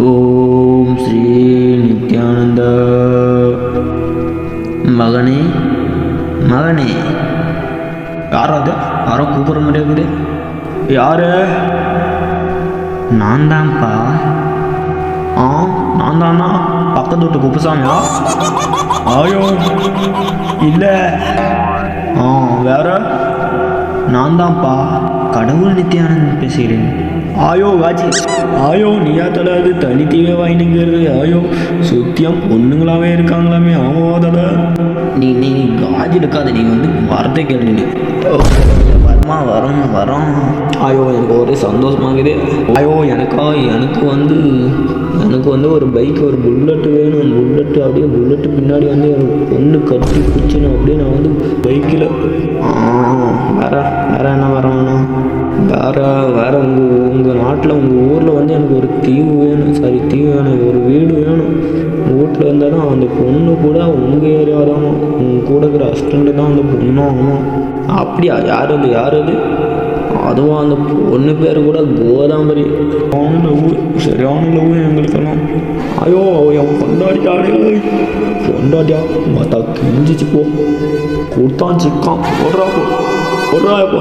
ஓம் ஸ்ரீ நித்யானந்த. மகனே மகனே, யாராவது யாரோ கூப்பிட முடியாது. யாரு? நான் தான்ப்பா. நான் தானா? பக்கத்து வீட்டு குப்புசாமியா? ஐயோ இல்லை. வேற? நான் தான்ப்பா, கடவுள் நித்யானந்த் பேசுகிறேன். ஆயோ வாஜி, ஆயோ நீயா தலை, அது தனித்தீவே வாங்கினுங்கிறது. ஆயோ சுத்தியம் பொண்ணுங்களாவே இருக்காங்களாமே. ஆமாவா தலை? நீ காஜி இருக்காது, நீ வார்த்தை கேள்வி. நீ வரமா வரோம். ஆயோ எனக்கு ஒரே சந்தோஷமாகுது. ஆயோ எனக்கு ஒரு பைக், ஒரு புல்லட்டு வேணும். புல்லட்டு பின்னாடி ஒரு பொண்ணு கட்டி பிடிச்சின்னு அப்படியே நான் பைக்கில். வேற என்ன வரணும்? வேற உங்கள் நாட்டில், உங்கள் ஊரில் எனக்கு ஒரு தீவு வேணும். ஒரு வீடு வேணும். வீட்டில் இருந்தால் தான் அந்த பொண்ணு கூட உங்கள் ஏரியா தான், உங்கள் கூட இருக்கிற அசிஸ்டண்ட்டு தான் அந்த பொண்ணும். ஆமாம். அப்படியா? யார் அது? அதுவும் அந்த பொண்ணு பேர் கூட கோதாம்பரி. சரியான லவ் எங்களுக்கெல்லாம். ஐயோ என் பொண்டாட்டியா பார்த்தா கிழிஞ்சிச்சு. போ கொடுத்தான் சிக்கான். போடுறா